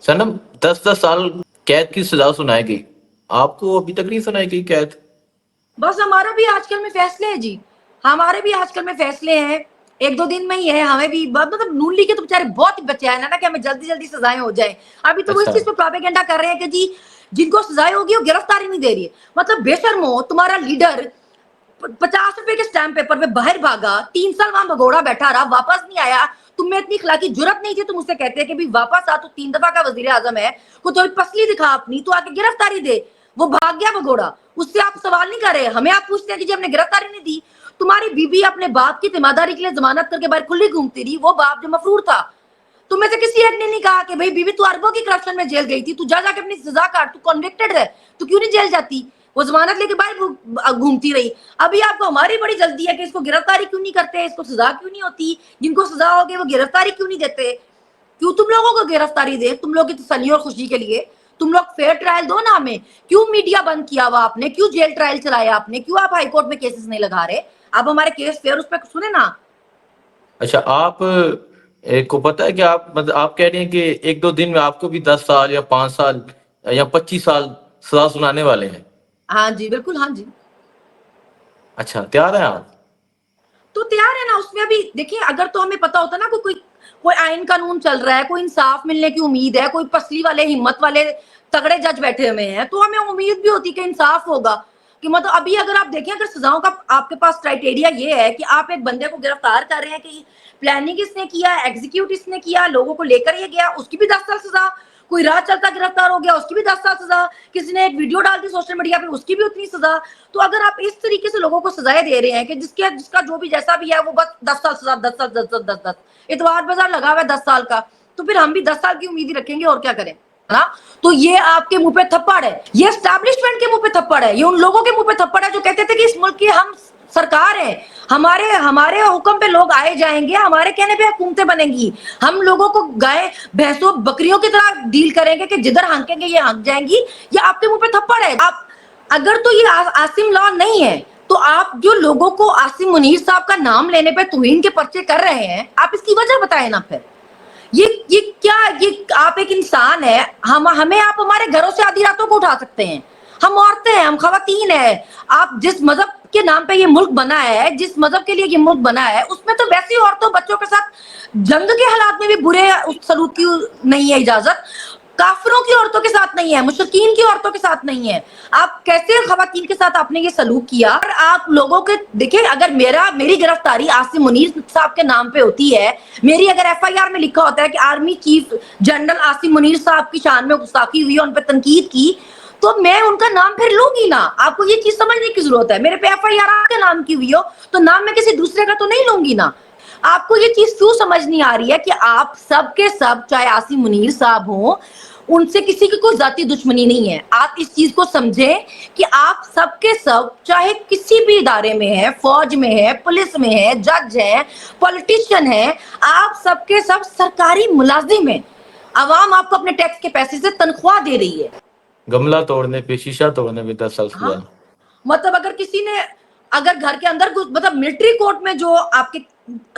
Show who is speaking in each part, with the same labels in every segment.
Speaker 1: सनम 10-10 साल कैद की सजा सुनाई गई, आपको अभी तक नहीं सुनाई गई कैद?
Speaker 2: बस हमारा भी आजकल में फैसले हैं जी, हमारे भी आजकल में फैसले हैं, 1-2 दिन में ही है, हमें भी मतलब नून लीग के तो बेचारे बहुत ही बच्चे आए ना कि हमें जल्दी जल्दी सजाएं हो जाए। अभी तो वो इस
Speaker 1: अच्छा।
Speaker 2: चीज पे प्रोपेगेंडा कर रहे हैं कि जी जिनको सजाएं होगी वो गिरफ्तारी नहीं दे रही है। मतलब बेशर्मो, तुम्हारा लीडर 50 रुपए के स्टैम्प पेपर पे बाहर भागा, 3 साल वहां भगोड़ा बैठा रहा, वापस नहीं आया। तुम में इतनी इखलाकी जुर्रत नहीं थी, तुम उससे कहते हैं कि भी वापस आ, तू 3 दफा का वजीर आजम है, को थोड़ी पसली दिखा अपनी, तू आके गिरफ्तारी दे। वो भाग गया भगोड़ा, उससे आप सवाल नहीं कर रहे, हमें आप पूछते हैं कि जी हमने गिरफ्तारी नहीं दी। तुम्हारी बीबी अपने बाप की तिमादारी के लिए जमानत करके बाहर खुली घूमती रही, वो बाप जो मफरूर था। तुम्हें से किसी एक ने नहीं कहा कि भाई बीबी तू अरबों की करप्शन में जेल गई थी, तू जा जाके अपनी सजा काट, तू कन्विक्टेड है, तू क्यों नहीं जेल जाती? वो जमानत लेके बाहर घूमती रही। अभी आपको हमारी बड़ी जल्दी है कि इसको गिरफ्तारी क्यों नहीं करते, इसको सजा क्यों नहीं होती, जिनको सजा होगी वो गिरफ्तारी क्यों नहीं देते? क्यों तुम लोगों को गिरफ्तारी दे, तुम लोग की तसल्ली और खुशी के लिए? तुम लोग फेयर ट्रायल दो ना हमें। क्यों मीडिया बंद किया हुआ आपने, क्यों जेल ट्रायल चलाया आपने, क्यों आप हाईकोर्ट में केसेस नहीं लगा रहे? आप हमारे केस फेयर उस पर सुने ना।
Speaker 1: अच्छा, आप को पता है कि आप मतलब आप कह रही हैं कि 1-2 दिन में आपको भी 10 साल या 5 साल या 25 साल सजा सुनाने वाले हैं?
Speaker 2: हाँ जी, बिल्कुल, हाँ जी।
Speaker 1: अच्छा, तैयार हैं आप?
Speaker 2: तो तैयार है ना, उसमें अभी देखिए, अगर तो हमें पता होता ना कोई कोई आइन कानून चल रहा है, कोई इंसाफ मिलने की उम्मीद है, कोई पसली वाले हिम्मत वाले तगड़े जज बैठे हुए हैं, तो हमें उम्मीद भी होती कि इंसाफ होगा। कि मतलब अभी अगर आप देखें, अगर सजाओं का आपके पास क्राइटेरिया ये है कि आप एक बंदे को गिरफ्तार कर रहे हैं कि प्लानिंग इसने किया, एग्जीक्यूट इसने किया, लोगों को लेकर ये गया, उसकी भी 10 साल सजा। कोई राह चलता गिरफ्तार हो गया, उसकी भी 10 साल सजा। किसी ने एक वीडियो डाल दी सोशल मीडिया पे, उसकी भी उतनी सजा। तो अगर आप इस तरीके से लोगों को सजाएं दे रहे हैं कि जिसका जो भी जैसा भी है वो बस 10 साल सजा, 10 साल, 10 साल, 10 10 इतवार बाजार लगा हुआ है 10 साल का, तो फिर हम भी 10 साल की उम्मीद ही रखेंगे और क्या करें, है ना? तो ये आपके मुंह पे थप्पड़ है, ये एस्टैब्लिशमेंट के मुंह पे थप्पड़ है, ये उन लोगों के मुंह पे थप्पड़ है जो कहते थे कि इस मुल्क की हम सरकार है, हमारे हमारे हुक्म पे लोग आए जाएंगे, हमारे कहने पे हुकूमतें बनेंगी, हम लोगों को गाय भैंसों बकरियों की तरह डील करेंगे कि जिधर हंकेंगे ये हंक जाएंगी। ये आपके मुंह पे थप्पड़ है। आप अगर तो ये आसिम लॉ नहीं है, तो आप जो लोगों को आसिम मुनीर साहब का नाम लेने पे तौहीन के पर्चे कर रहे हैं, आप इसकी वजह बताएं ना। फिर ये क्या, ये आप एक इंसान है, हमें आप हमारे घरों से आधी रातों को उठा सकते हैं, हम औरतें हैं, हम खवातीन है। आप जिस मजहब के नाम पे ये मुल्क बना है, जिस मजहब के लिए ये मुल्क बना है, उसमें तो वैसी औरतों बच्चों के साथ जंग के हालात में भी बुरे सलूक की नहीं है इजाजत। काफिरों की औरतों के साथ नहीं है, मुशरिकीन की औरतों के साथ नहीं है। आप कैसे खवातीन के साथ आपने ये सलूक किया? और आप लोगों के देखिए, अगर मेरी गिरफ्तारी आसिम मुनीर साहब के नाम पे होती है, मेरी अगर एफआईआर में लिखा होता है कि army chief general Asim Munir साहब की शान में गुस्ताखी हुई, उन पर तनकीद की, तो मैं उनका नाम फिर लूंगी ना। आपको ये चीज समझने की जरूरत है, मेरे पे एफआईआर आपके नाम की हुई हो तो नाम मैं किसी दूसरे का तो नहीं लूंगी ना। आपको ये चीज क्यों समझ नहीं आ रही है कि आप सब के सब, चाहे आसिम मुनीर साहब हो, उनसे किसी की कोई जाती दुश्मनी नहीं है। आप इस चीज को समझें कि आप सब के सब, चाहे किसी भी इदारे में है, फौज में है, पुलिस में है, जज है, पॉलिटिशियन है, आप सब के सब सरकारी मुलाजिम है। अवाम आपको अपने टैक्स के पैसे से तनख्वाह दे रही है।
Speaker 1: गमला तोड़ने पे, शीशा तोड़ने पे 10 साल
Speaker 2: हाँ,
Speaker 1: सजा।
Speaker 2: मतलब अगर किसी ने, अगर घर के अंदर मतलब मिलिट्री कोर्ट में जो आपके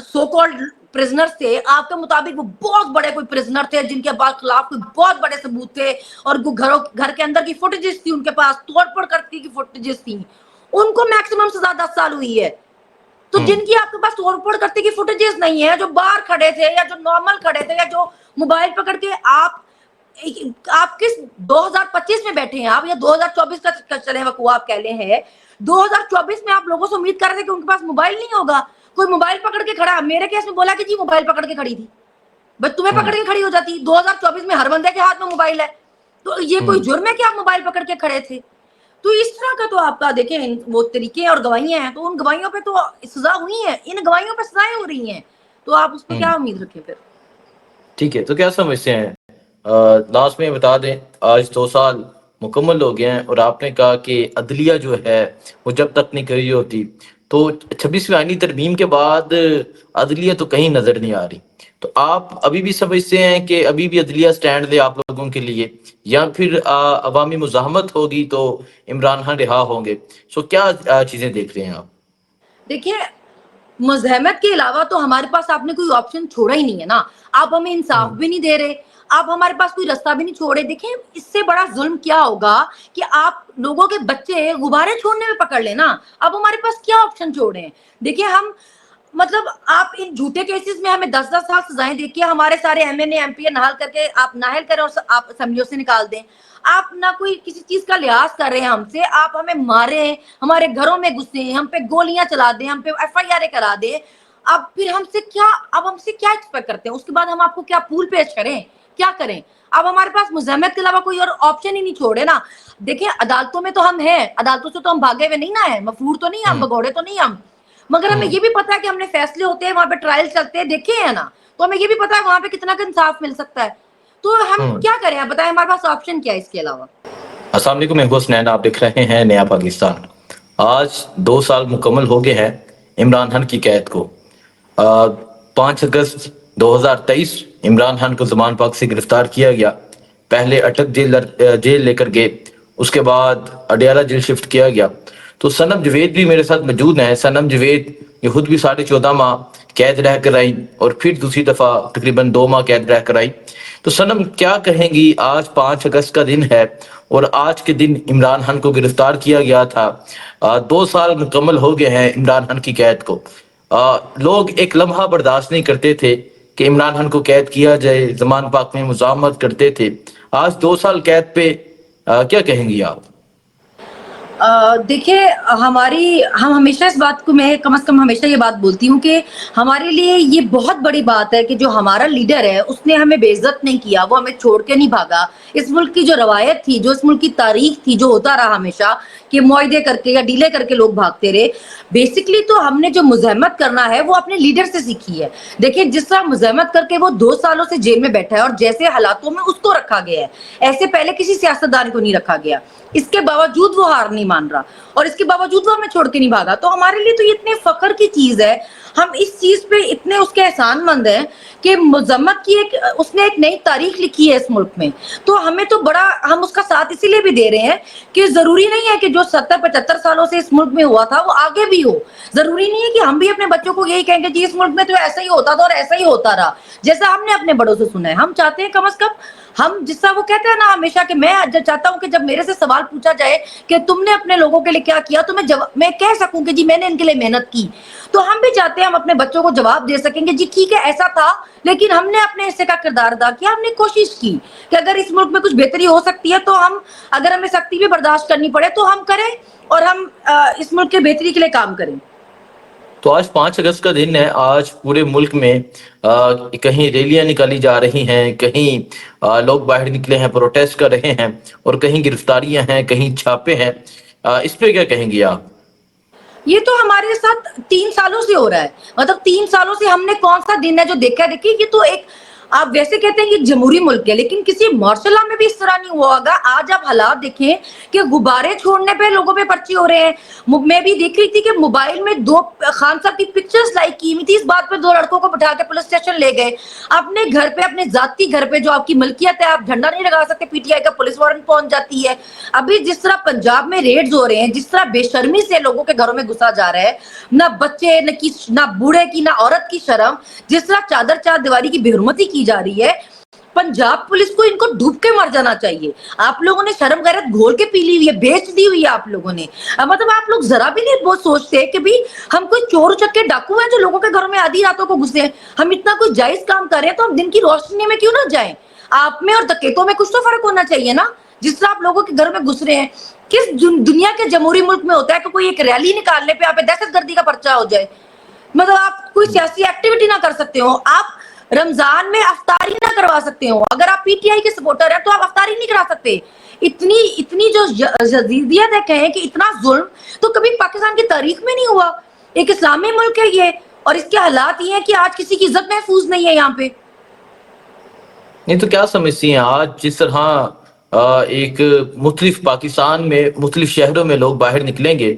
Speaker 2: सो कॉल्ड प्रिजनर्स थे, आपके मुताबिक वो बहुत बड़े कोई प्रिजनर थे जिनके खिलाफ कोई बहुत बड़े सबूत थे, और घर के अंदर की फुटेजेस थी उनके पास, तोड़फोड़ करने की फुटेजेस थी, उनको मैक्सिमम सजा 10 साल हुई है। तो जिनकी आपके पास तोड़फोड़ करने की फुटेजेस नहीं है, जो बाहर खड़े थे या जो नॉर्मल खड़े थे या जो मोबाइल पकड़ के आप किस 2025 में बैठे हैं आप, या 2024 का चले वक्त आप कह ले हैं, 2024 में आप लोगों से उम्मीद कर रहे थे कि उनके पास मोबाइल नहीं होगा, कोई मोबाइल पकड़ के खड़ा। मेरे केस में बोला कि जी मोबाइल पकड़ के खड़ी थी, बस तुम्हें पकड़ के खड़ी हो जाती। 2024 में हर बंदे के हाथ में मोबाइल है, तो ये कोई जुर्म है कि आप मोबाइल पकड़ के खड़े थे? तो इस तरह का तो आपका देखें वो तरीके और गवाहियां हैं, तो उन गवाहियों पे तो सजा हुई है, इन गवाहियों पे सजाएं हो रही हैं, तो आप उस पर क्या उम्मीद रखें फिर?
Speaker 1: ठीक है, तो क्या समझते हैं? लास्ट में बता दें, आज 2 साल मुकम्मल हो गए हैं और आपने कहा कि अदलिया जो है वो जब तक नहीं करी होती, तो 26वीं आईनी तरमीम के बाद अदलिया तो कहीं नजर नहीं आ रही। तो आप अभी भी समझते हैं कि अभी भी अदलिया स्टैंड ले आप लोगों के लिए, या फिर अवामी मुजाहमत होगी तो इमरान खान रिहा होंगे? सो क्या चीजें देख रहे हैं आप?
Speaker 2: देखिए, मजहमत के अलावा तो हमारे पास आपने कोई ऑप्शन छोड़ा ही नहीं है ना। आप हमें इंसाफ भी नहीं दे रहे, आप हमारे पास कोई रास्ता भी नहीं छोड़े। देखिए इससे बड़ा जुल्म क्या होगा कि आप लोगों के बच्चे गुब्बारे छोड़ने में पकड़ लेना, अब हमारे पास क्या ऑप्शन छोड़े हैं। देखिए हम मतलब आप इन झूठे केसेस में हमें 10-10 साल सजाएं दे के हमारे सारे एमएनए एमपीए नाहल करके आप नाहल करें और आप असेंबलियों से निकाल दें। आप ना कोई किसी चीज का लिहाज कर रहे हैं हमसे, आप हमें मारें, हमारे घरों में घुसे, हम पे गोलियां चला दें, हम पे एफआईआर करा दें। अब फिर हमसे क्या एक्सपेक्ट करते हैं? उसके बाद हम आपको क्या पूल पेश करें, क्या करें? अब हमारे पास मुज़म्मत के अलावा कोई और ऑप्शन ही नहीं छोड़े ना। देखिए अदालतों में तो हम हैं, अदालतों से तो हम भागे हुए नहीं ना है, मफरूर तो नहीं हम,
Speaker 1: हम्म।
Speaker 2: भगौड़े तो नहीं हम, मगर हमें ये भी पता है कि हमने फैसले होते हैं, वहां पे ट्रायल चलते हैं, देखे हैं ना, तो हमें ये भी पता है वहां पे कितना का इंसाफ मिल सकता है। तो हम
Speaker 1: हम्म।
Speaker 2: क्या करें? आप बताएं, हमारे पास ऑप्शन क्या है इसके अलावा?
Speaker 1: अस्सलाम वालेकुम, मैं हुसनैन, आप देख रहे हैं नया पाकिस्तान। आज 2 साल मुकम्मल हो गए हैं इमरान खान की कैद को। 5 अगस्त 2023 इमरान खान को जमान पाक से गिरफ्तार किया गया। पहले अटक जेल लेकर गए, उसके बाद अडियाला जेल शिफ्ट किया गया। तो सनम जवेद भी मेरे साथ मौजूद हैं। सनम जवेद ये खुद भी 14.5 माह कैद रह कर आई और फिर दूसरी दफा तकरीबन 2 माह कैद रह कर आई। तो सनम क्या कहेंगी? आज 5 अगस्त का दिन है और आज के दिन इमरान खान को गिरफ्तार किया गया था। 2 साल मुकम्मल हो गए हैं इमरान खान की कैद को। लोग एक लम्हा बर्दाश्त नहीं करते थे कि इमरान खान को कैद किया जाए, जमान पाक में मुज़ाहमत करते थे। आज 2 साल कैद पे क्या कहेंगी आप?
Speaker 2: देखिए हम हमेशा इस बात को, मैं कम से कम हमेशा ये बात बोलती हूँ कि हमारे लिए ये बहुत बड़ी बात है कि जो हमारा लीडर है उसने हमें बेइज्जत नहीं किया, वो हमें छोड़ के नहीं भागा। इस मुल्क की जो रवायत थी, जो इस मुल्क की तारीख थी, जो होता रहा हमेशा कि मुआहदे करके या डीले करके लोग भागते रहे। बेसिकली तो हमने जो मुज़ाहमत करना है वो अपने लीडर से सीखी है। देखिए जिस तरह मुज़ाहमत करके वो 2 सालों से जेल में बैठा है और जैसे हालातों में उसको रखा गया है, ऐसे पहले किसी सियासतदान को नहीं रखा गया। इसके बावजूद वो हार नहीं मान रहा और इसके बावजूद वो हमें छोड़ के नहीं भागा। तो हमारे लिए तो ये इतने फख्र की चीज है, हम इस चीज पे इतने उसके एहसानमंद हैं कि मुज़म्मत की उसने एक नई तारीख लिखी है इस मुल्क में। तो हमें तो बड़ा, हम उसका साथ इसीलिए भी दे रहे हैं कि जरूरी नहीं है कि जो 70-75 सालों से इस मुल्क में हुआ था वो आगे भी हो। जरूरी नहीं है कि हम भी अपने बच्चों को यही कहेंगे जी इस मुल्क में तो ऐसा ही होता था और ऐसा ही होता रहा, जैसा हमने अपने बड़ों से सुना है। हम चाहते हैं कम से कम हम, जिसका वो कहते हैं ना हमेशा कि मैं चाहता हूं कि जब मेरे से सवाल पूछा जाए कि तुमने अपने लोगों के लिए क्या किया, तो मैं कह सकूं कि जी मैंने इनके लिए मेहनत की। तो हम भी चाहते हैं हम अपने बच्चों को जवाब दे सकेंगे जी ठीक है ऐसा था, लेकिन हमने अपने हिस्से का किरदार अदा किया, हमने कोशिश की कि अगर इस मुल्क में कुछ बेहतरी हो सकती है तो हम, अगर हमें सख्ती भी बर्दाश्त करनी पड़े तो हम करें और हम इस मुल्क के बेहतरी के लिए काम करें।
Speaker 1: तो आज 5 अगस्त का दिन है। आज पूरे मुल्क में कहीं रैलियां निकाली जा रही हैं, कहीं लोग बाहर निकले हैं, प्रोटेस्ट कर रहे हैं, और कहीं गिरफ्तारियां हैं, कहीं छापे हैं। इस पे क्या कहेंगी आप?
Speaker 2: ये तो हमारे साथ 3 सालों से हो रहा है। मतलब 3 सालों से हमने कौन सा दिन है जो देखा है? देखिए ये तो एक, आप वैसे कहते हैं कि जमहूरी मुल्क है, लेकिन किसी मार्शल लॉ में भी इस तरह नहीं हुआ होगा। आज आप हालात देखें कि गुब्बारे छोड़ने पे लोगों पे पर्ची हो रहे हैं। मैं भी देख रही थी कि मोबाइल में 2 खान साहब की पिक्चर्स लाइक की हुई थी, इस बात पे 2 लड़कों को बिठा के पुलिस स्टेशन ले गए। अपने घर पे, अपने जाती घर पे जो आपकी मलकियत है, आप झंडा नहीं लगा सकते, पीटीआई का पुलिस वारंट पहुंच जाती है। अभी जिस तरह पंजाब में रेड्स हो रहे हैं, जिस तरह बेशर्मी से लोगों के घरों में घुसा जा रहा है, ना बच्चे ना बूढ़े की ना औरत की शर्म, जिस तरह चादर चार दीवारी की बेहुरमती की जा रही है, पंजाब पुलिस को इनको डूब के मर जाना चाहिए। आप लोगों ने शर्म गैरत घोल के पी ली हुई है, बेच दी हुई है आप लोगों ने। मतलब आप लोग जरा भी नहीं बहुत सोचते कि भी हम कोई चोर उचक्के डाकू हैं जो लोगों के घरों में आधी रातों को घुसे हैं। हम इतना कोई जायज काम कर रहे हैं तो हम दिन की रोशनी में क्यों ना जाएं? आप में और डकैतों में कुछ तो फर्क होना चाहिए ना। जिस तरह आप लोगों के घर में घुस रहे हैं, किस दुनिया के जमहूरी मुल्क में होता है कि कोई एक रैली निकालने पे आप पे दहशतगर्दी का पर्चा हो जाए? मतलब आप कोई सियासी एक्टिविटी ना कर सकते हो, आप रमजान में अफ्तारी ना करवा सकते हो। अगर आप पीटीआई के सपोर्टर है तो आप अफ्तारी नहीं करा सकते। इतनी जो जदीदियत है, कहें कि इतना जुल्म तो कभी पाकिस्तान की तारीख में नहीं हुआ। एक इस्लामी मुल्क है ये, और इसके हालात ये हैं कि आज किसी की इज्जत महफूज नहीं है यहाँ पे।
Speaker 1: नहीं तो क्या समझती हैं आज जिस तरह एक मुख्तलिफ पाकिस्तान में मुख्तलिफ शहरों में लोग बाहर निकलेंगे,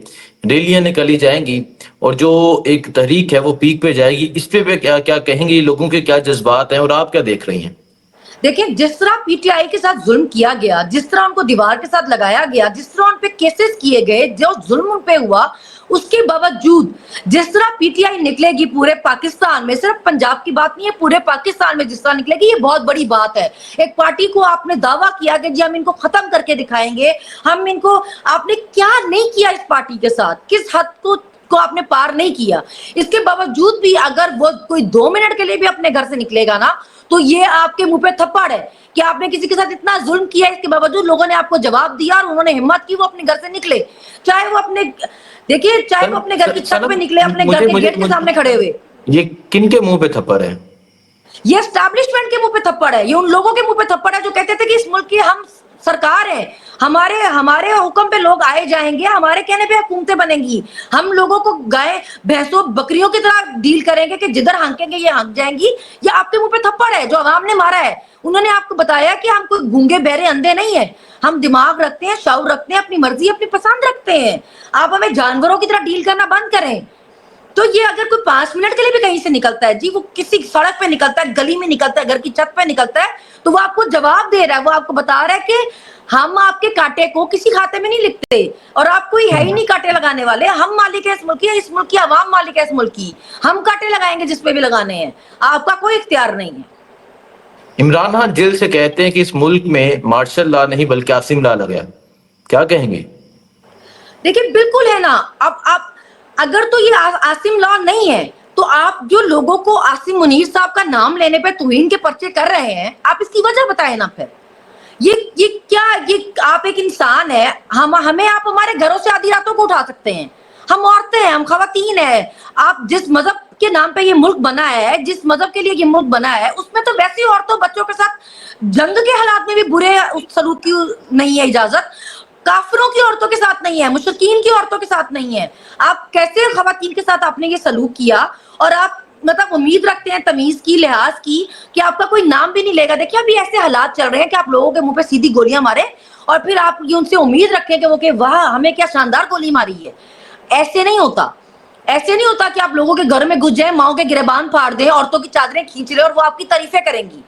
Speaker 1: रैलियां निकाली जाएंगी और जो एक तहरीक है वो पीक पे जाएगी, इस पे क्या क्या कहेंगी? लोगों के क्या जज्बात हैं और आप क्या देख रही हैं?
Speaker 2: دیکھیں جس طرح پی ٹی آئی کے ساتھ ظلم کیا گیا, جس طرح ان کو دیوار کے ساتھ لگایا گیا, جس طرح ان پہ کیسز کیے گئے, جو ظلم ان پہ ہوا, اس کے باوجود جس طرح پی ٹی آئی نکلے گی پورے پاکستان میں, صرف پنجاب کی بات نہیں ہے, پورے پاکستان میں جس طرح نکلے گی, یہ بہت بڑی بات ہے. ایک پارٹی کو آپ نے دعویٰ کیا کہ جی ہم ان کو ختم کر کے دکھائیں گے, ہم ان کو, آپ نے کیا نہیں کیا اس پارٹی کے ساتھ, کس حد کو آپ نے پار نہیں کیا. اس کے باوجود بھی اگر وہ کوئی 2 منٹ کے لیے بھی اپنے گھر سے نکلے گا نا, تو یہ آپ کے منہ پہ تھپڑ ہے کہ آپ نے کسی کے ساتھ اتنا ظلم کیا, اس کے باوجود لوگوں نے آپ کو جواب دیا اور انہوں نے ہمت کی وہ اپنے گھر سے نکلے. چاہے وہ اپنے, دیکھیے چاہے وہ اپنے گھر کی چھت پہ نکلے, اپنے گھر کے گیٹ کے سامنے کھڑے ہوئے.
Speaker 1: یہ کن کے منہ پہ تھپڑ ہے؟
Speaker 2: یہ اسٹیبلشمنٹ کے منہ پہ تھپڑ ہے, یہ ان لوگوں کے منہ پہ تھپڑ ہے جو کہتے تھے کہ اس ملک کی ہم سرکار ہیں, ہمارے حکم پہ لوگ آئے جائیں گے, ہمارے کہنے پہ حکومتیں بنیں گی, ہم لوگوں کو گائے بھینسوں بکریوں کی طرح ڈیل کریں گے کہ جدھر ہانکیں گے یہ ہانک جائیں گی. یہ آپ کے منہ پہ تھپڑ ہے جو عوام نے مارا ہے. انہوں نے آپ کو بتایا کہ ہم کوئی گونگے بہرے اندھے نہیں ہیں, ہم دماغ رکھتے ہیں, شعور رکھتے ہیں, اپنی مرضی اپنی پسند رکھتے ہیں. آپ ہمیں جانوروں کی طرح ڈیل کرنا بند کریں. تو یہ اگر کوئی 5 منٹ کے لیے بھی کہیں سے نکلتا ہے, جی وہ کسی سڑک پہ نکلتا ہے, گلی میں نکلتا ہے, گھر کی چھت پہ نکلتا ہے, تو وہ آپ کو جواب دے رہا ہے, وہ آپ کو بتا رہا ہے کہ ہم آپ کے کانٹے کو کسی کھاتے میں نہیں لکھتے, اور آپ کوئی ہے ہی نہیں کانٹے لگانے والے. ہم مالک ہے اس ملک کی, اس ملک کی عوام مالک ہے اس ملک کی, ہم کانٹے لگائیں گے جس پہ بھی لگانے ہیں, آپ کا کوئی اختیار نہیں ہے.
Speaker 1: عمران خان جیل سے کہتے ہیں کہ اس ملک میں مارشل لا نہیں بلکہ عاصم لا لگا, کیا کہیں گے؟
Speaker 2: دیکھیں بالکل ہے نا, اب آپ اگر تو یہ عاصم لا نہیں ہے تو آپ جو لوگوں کو عاصم منیر صاحب کا نام لینے پہ توہین کے پرچے کر رہے ہیں, آپ اس کی وجہ بتائیں نا. پھر یہ کیا, یہ آپ ایک انسان ہے, ہمیں آپ ہمارے گھروں سے آدھی راتوں کو اٹھا سکتے ہیں, ہم عورتیں ہیں, ہم خواتین ہیں. آپ جس مذہب کے نام پہ یہ ملک بنا ہے, جس مذہب کے لیے یہ ملک بنا ہے, اس میں تو ویسی عورتوں بچوں کے ساتھ جنگ کے حالات میں بھی برے سلوک کی نہیں ہے اجازت. کافروں کی عورتوں کے ساتھ نہیں ہے, مشرکین کی عورتوں کے ساتھ نہیں ہے. آپ کیسے خواتین کے ساتھ آپ نے یہ سلوک کیا, اور آپ مطلب امید رکھتے ہیں تمیز کی, لحاظ کی, کہ آپ کا کوئی نام بھی نہیں لے گا. دیکھیں ابھی ایسے حالات چل رہے ہیں کہ آپ لوگوں کے منہ پہ سیدھی گولیاں مارے اور پھر آپ یہ ان سے امید رکھیں کہ وہ کہ واہ ہمیں کیا شاندار گولی ماری ہے. ایسے نہیں ہوتا, ایسے نہیں ہوتا کہ آپ لوگوں کے گھر میں گھس جائیں, ماؤں کے گریبان پھاڑ دیں, عورتوں کی چادریں کھینچ لیں اور وہ آپ کی تعریفیں کریں گی.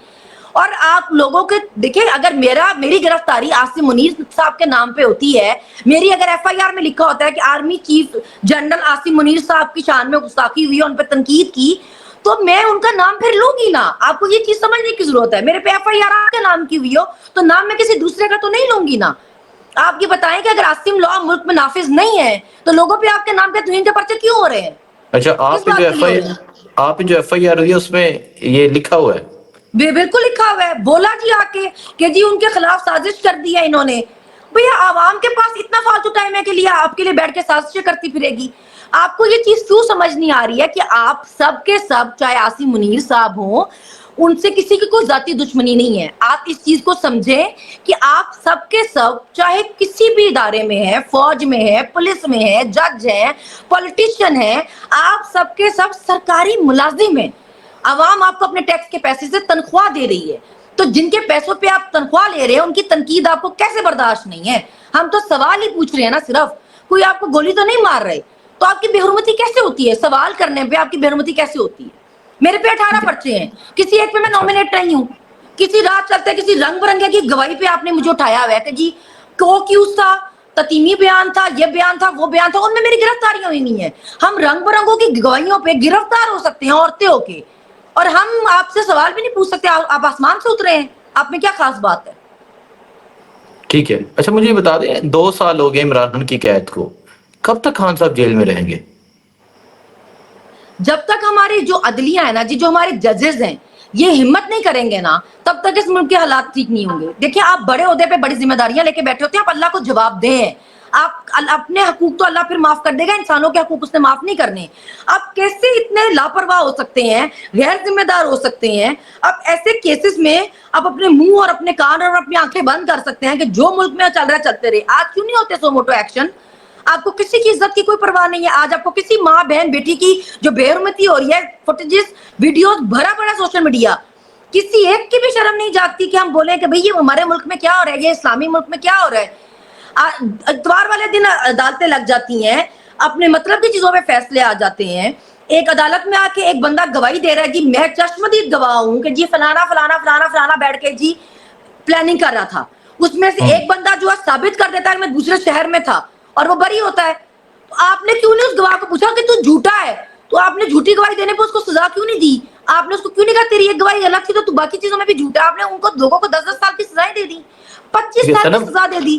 Speaker 2: اور آپ لوگوں کے دیکھیں, اگر میری گرفتاری عاصم منیر صاحب کے نام پہ ہوتی ہے, میری اگر ایف آئی آر میں لکھا ہوتا ہے کہ army chief general Asim Munir صاحب کی شان میں گستاخی ہوئی, ان پہ تنقید کی, تو میں ان کا نام پھر لوں گی نا. آپ کو یہ چیز سمجھنے کی ضرورت ہے. میرے پہ ایف آئی آر آپ کے نام کی ہوئی ہو تو نام میں کسی دوسرے کا تو نہیں لوں گی نا. آپ یہ بتائیں کہ اگر عاصم لا ملک میں نافذ نہیں ہے تو لوگوں پہ آپ کے نام پہ توہین کے پرچے کیوں ہو رہے ہیں؟
Speaker 1: اچھا,
Speaker 2: کس بات کے لیے ہو رہے ہیں؟
Speaker 1: آپ جو ایف آئی آر ہوئی ہے اس میں یہ لکھا ہوا ہے؟
Speaker 2: بالکل لکھا ہوا ہے, بولا جی آ کے کہ جی ان کے خلاف سازش کر دی ہے انہوں نے. بھیا عوام کے پاس اتنا فالتو ٹائم ہے کہ لیے آپ کے لیے بیٹھ کے سازشیں کرتی پھرے گی. آپ کو یہ چیز کیوں سمجھ نہیں آ رہی ہے کہ آپ سب کے سب, چاہے عاصم منیر صاحب ہوں, ان سے کسی کی کوئی ذاتی دشمنی نہیں ہے. آپ اس چیز کو سمجھیں کہ آپ سب کے سب, چاہے کسی بھی ادارے میں ہیں, فوج میں ہے, پولیس میں ہے, جج ہیں, پولیٹیشین ہیں, آپ سب کے سب سرکاری ملازم ہیں. عوام آپ کو اپنے ٹیکس کے پیسے سے تنخواہ دے رہی ہے, تو جن کے پیسوں پہ آپ تنخواہ لے رہے ہیں ان کی تنقید آپ کو کیسے برداشت نہیں ہے؟ ہم تو سوال ہی پوچھ رہے ہیں نا, صرف کوئی آپ کو گولی تو نہیں مار رہے. تو آپ کی بے حرمتی کیسے ہوتی ہے؟ سوال کرنے پہ آپ کی بے حرمتی کیسے ہوتی ہے؟ میرے پہ 18 پرچے ہیں, کسی ایک پہ میں نامینیٹ نہیں ہوں. کسی رات چلتے کسی رنگ برنگے کی گواہی پہ آپ نے مجھے اٹھایا ہوا ہے کہ جی کو کیوز تھا, تتیمی بیان تھا, یہ بیان تھا, وہ بیان تھا, ان میں میری گرفتاریاں ہوئی نہیں ہیں. ہم رنگ برنگوں کی گواہیوں پہ گرفتار ہو سکتے ہیں عورتیں ہو کے, اور ہم آپ سے سوال بھی نہیں پوچھ سکتے. آپ آسمان سے اترے ہیں, آپ میں کیا خاص بات ہے؟
Speaker 1: ٹھیک ہے. اچھا مجھے یہ بتا دیں, 2 سال ہو گئے عمران خان کی قید کو, کب تک خان صاحب جیل میں رہیں گے؟
Speaker 2: جب تک ہماری جو عدلیہ ہے نا جی, جو ہمارے ججز ہیں, یہ ہمت نہیں کریں گے نا, تب تک اس ملک کے حالات ٹھیک نہیں ہوں گے. دیکھیں آپ بڑے عہدے پہ بڑی ذمہ داریاں لے کے بیٹھے ہوتے ہیں, آپ اللہ کو جواب دیں. آپ اپنے حقوق تو اللہ پھر معاف کر دے گا, انسانوں کے حقوق اس نے معاف نہیں کرنے. آپ کیسے اتنے لاپرواہ ہو سکتے ہیں, غیر ذمہ دار ہو سکتے ہیں؟ آپ ایسے کیسز میں آپ اپنے منہ اور اپنے کان اور اپنی آنکھیں بند کر سکتے ہیں کہ جو ملک میں چل رہا ہے چلتے رہے. آج کیوں نہیں ہوتے سو موٹو ایکشن؟ آپ کو کسی کی عزت کی کوئی پرواہ نہیں ہے. آج آپ کو کسی ماں بہن بیٹی کی جو بے حرمتی ہو رہی ہے, فوٹیجز ویڈیوز بھرا پڑا سوشل میڈیا, کسی ایک کی بھی شرم نہیں جاتی کہ ہم بولیں کہ بھئی یہ ہمارے ملک میں کیا ہو رہا ہے, یہ اسلامی ملک میں کیا ہو رہا ہے. اتوار والے دن عدالتیں لگ جاتی ہیں, اپنے مطلب کی چیزوں پہ فیصلے آ جاتے ہیں. ایک عدالت میں آ کے ایک بندہ گواہی دے رہا ہے جی میں چشمدید گواہ ہوں کہ جی فلانا فلانا فلانا فلانا بیٹھ کے جی پلاننگ کر رہا تھا، اس میں سے ایک بندہ جو ہے ثابت کر دیتا ہے کہ میں دوسرے شہر میں تھا اور وہ بری ہوتا ہے، تو آپ نے کیوں نہیں اس گواہ کو پوچھا کہ تو جھوٹا ہے؟ تو آپ نے جھوٹی گواہی دینے پہ اس کو سزا کیوں نہیں دی؟ آپ نے اس کو کیوں نہیں کہا تیری ایک گواہی الگ تھی تو باقی چیزوں میں بھی جھوٹا؟ آپ نے ان کو لوگوں کو 10 10 سال کی سزائیں دے دی، 25
Speaker 1: ٹھیک ہے
Speaker 2: سال کی
Speaker 1: سنم،
Speaker 2: سزا دے دی.